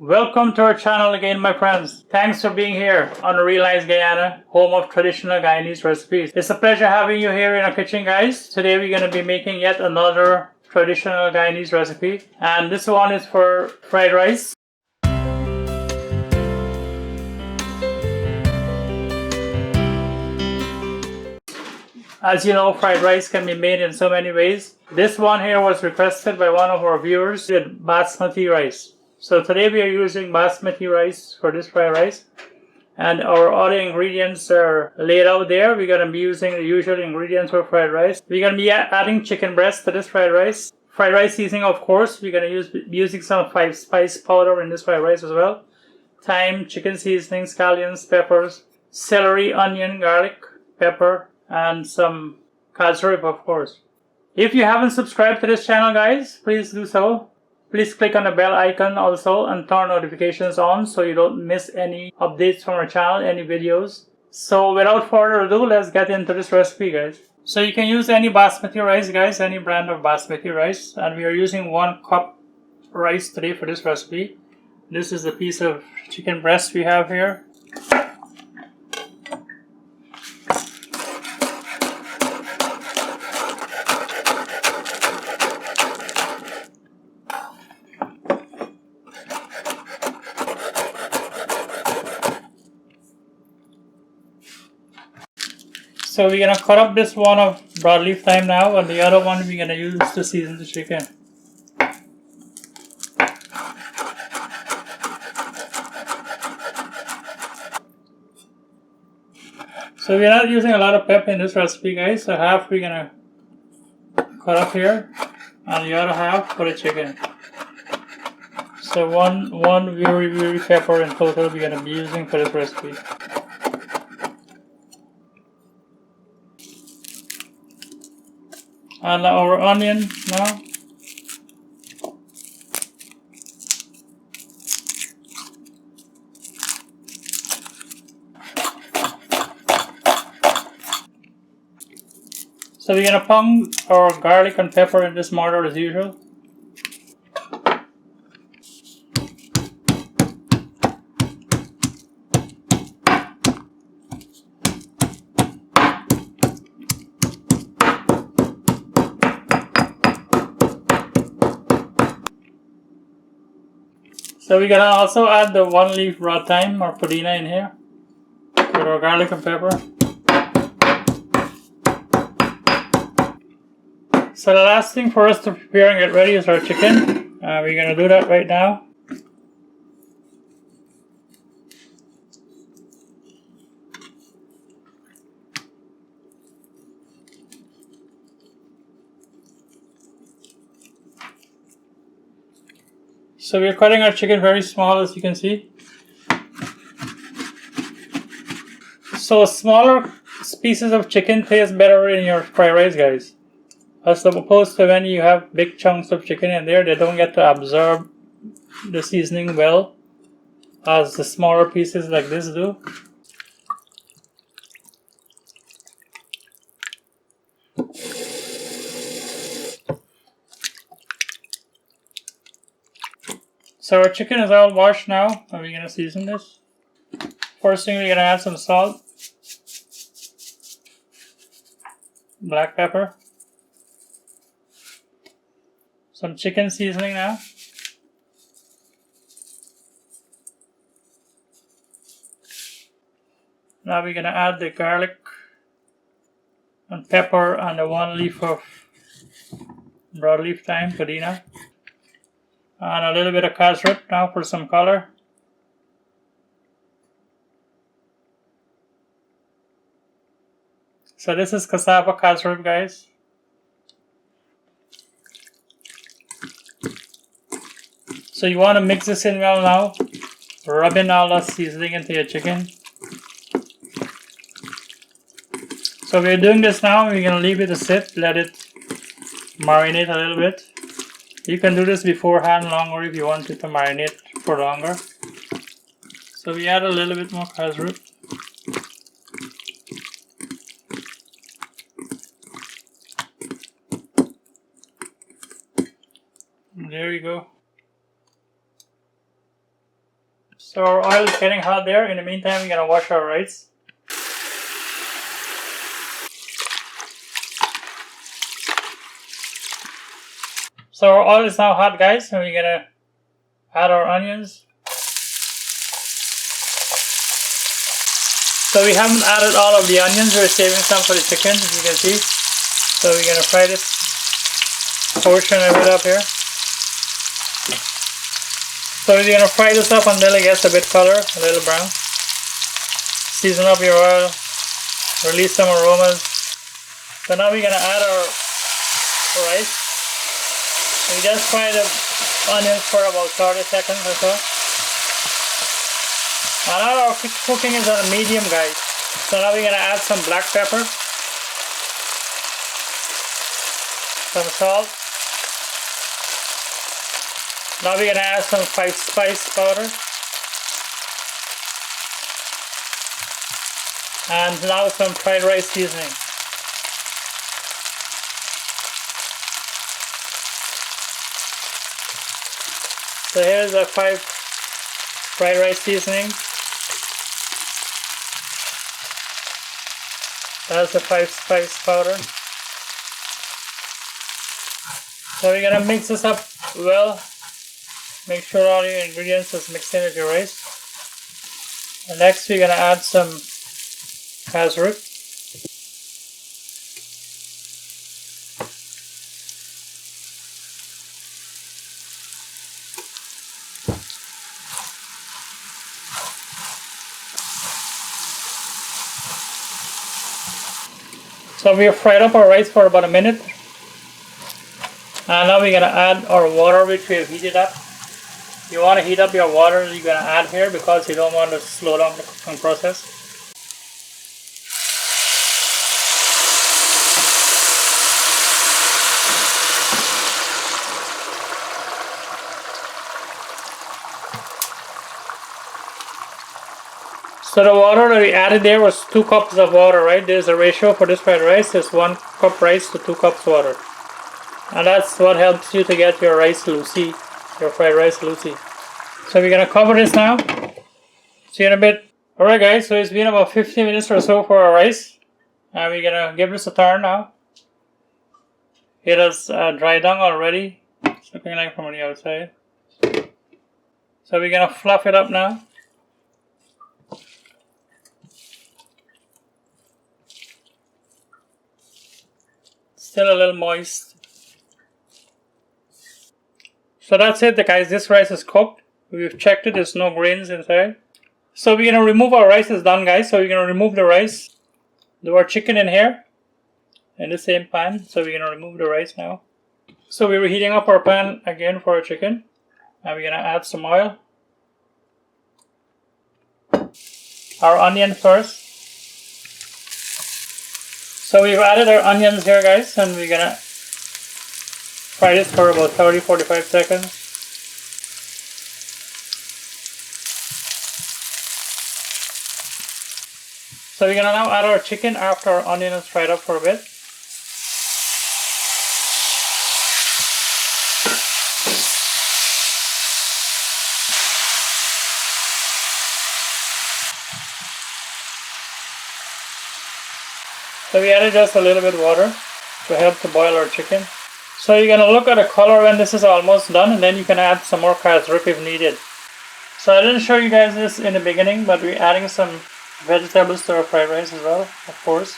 Welcome to our channel again, my friends. Thanks for being here on Realize Guyana, home of traditional Guyanese recipes. It's a pleasure having you here in our kitchen, guys. Today we're going to be making yet another traditional Guyanese recipe, and this one is for fried rice. As you know, fried rice can be made in so many ways. This one here was requested by one of our viewers with Basmati rice. So today we are using Basmati rice for this fried rice. And our other ingredients are laid out there. We're going to be using the usual ingredients for fried rice. We're going to be adding chicken breast to this fried rice. Fried rice seasoning, of course. We're going to be using some spice powder in this fried rice as well. Thyme, chicken seasoning, scallions, peppers, celery, onion, garlic, pepper, and some casareep, of course. If you haven't subscribed to this channel, guys, please do so. Please click on the bell icon also and turn notifications on so you don't miss any updates from our channel, any videos. So without further ado, let's get into this recipe, guys. So you can use any basmati rice, guys, any brand of basmati rice. And we are using 1 cup rice today for this recipe. This is the piece of chicken breast we have here. So we're gonna cut up this one of broadleaf thyme now, and the other one we're gonna use to season the chicken. So we're not using a lot of pepper in this recipe, guys. So half we're gonna cut up here, and the other half for the chicken. So one very pepper in total we're gonna be using for this recipe. And our onion now. So we're gonna pound our garlic and pepper in this mortar as usual. So we're gonna also add the 1 leaf raw thyme or pudina in here with our garlic and pepper. So the last thing for us to prepare and get ready is our chicken. We're gonna do that right now. So we're cutting our chicken very small, as you can see. So smaller pieces of chicken taste better in your fried rice, guys. As opposed to when you have big chunks of chicken in there, they don't get to absorb the seasoning well as the smaller pieces like this do. So our chicken is all washed now, and we're gonna season this. First thing, we're gonna add some salt, black pepper, some chicken seasoning now. Now we're gonna add the garlic and pepper and the 1 leaf of broadleaf thyme, pudina. And a little bit of casareep now for some color. So this is cassava casareep, guys. So you want to mix this in well now, rub in all that seasoning into your chicken. So we're doing this now, we're going to leave it to sit, let it marinate a little bit. You can do this beforehand longer if you want it to marinate for longer. So we add a little bit more casareep. There you go. So our oil is getting hot there. In the meantime, we're gonna wash our rice. So our oil is now hot, guys, and we're gonna add our onions. So we haven't added all of the onions. We're saving some for the chicken, as you can see. So we're gonna fry this portion of it up here. So we're gonna fry this up until it gets a bit color, a little brown. Season up your oil, release some aromas. So now we're gonna add our rice. We just fry the onions for about 30 seconds or so. And now our cooking is on a medium, guys. So now we're gonna add some black pepper, some salt. Now we're gonna add some spice powder. And now some fried rice seasoning. So here's the 5 fried rice seasoning. That's the 5 spice powder. So we're gonna mix this up well. Make sure all your ingredients is mixed in with your rice. And next we're gonna add some casareep. So we have fried up our rice for about a minute. And now we're gonna add our water, which we have heated up. You want to heat up your water you're going to add here because you don't want to slow down the cooking process. So the water that we added there was 2 cups of water, right? There's a ratio for this fried rice. It's 1 cup rice to 2 cups water. And that's what helps you to get your rice loosey, your fried rice loosey. So we're gonna cover this now. See you in a bit. Alright guys, so it's been about 15 minutes or so for our rice. And we're gonna give this a turn now. It has dried down already. It's looking like from the outside. So we're gonna fluff it up now. Still a little moist. So that's it guys, this rice is cooked. We've checked it, there's no grains inside. So we're gonna remove our rice, is done guys. So we're gonna remove the rice. Do our chicken in here in the same pan. So we're gonna remove the rice now. So we were heating up our pan again for our chicken. And we're gonna add some oil. Our onion first. So we've added our onions here guys, and we're gonna fry this for about 30-45 seconds. So we're gonna now add our chicken after our onion is fried up for a bit. So we added just a little bit of water to help to boil our chicken. So you're gonna look at the color when this is almost done, and then you can add some more casareep if needed. So I didn't show you guys this in the beginning, but we're adding some vegetables to our fried rice as well, of course.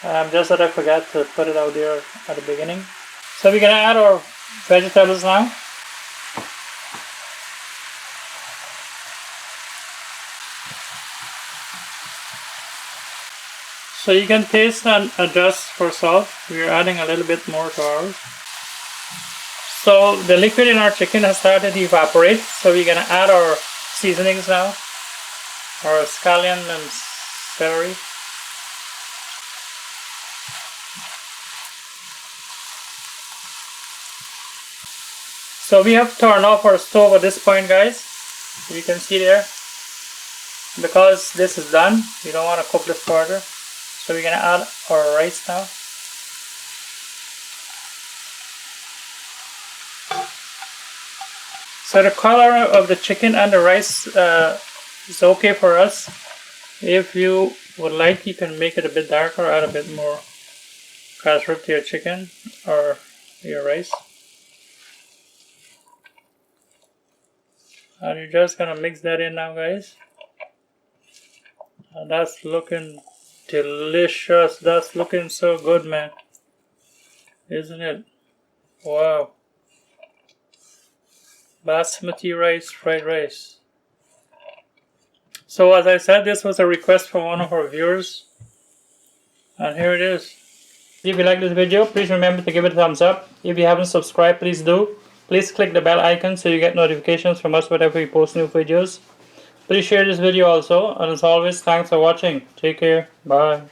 Just that I forgot to put it out there at the beginning. So we're gonna add our vegetables now. So you can taste and adjust for salt. We're adding a little bit more to ours. So the liquid in our chicken has started to evaporate. So we're gonna add our seasonings now. Our scallion and celery. So we have turned off our stove at this point guys. You can see there. Because this is done, you don't want to cook this further. So we're gonna add our rice now. So the color of the chicken and the rice is okay for us. If you would like, you can make it a bit darker, add a bit more casareep to your chicken or your rice. And you're just gonna mix that in now, guys. And that's looking delicious. That's looking so good, man. Isn't it? Wow. Basmati rice, fried rice. So as I said, this was a request from one of our viewers. And here it is. If you like this video, please remember to give it a thumbs up. If you haven't subscribed, please do. Please click the bell icon so you get notifications from us whenever we post new videos. Please share this video also. And as always, thanks for watching. Take care. Bye.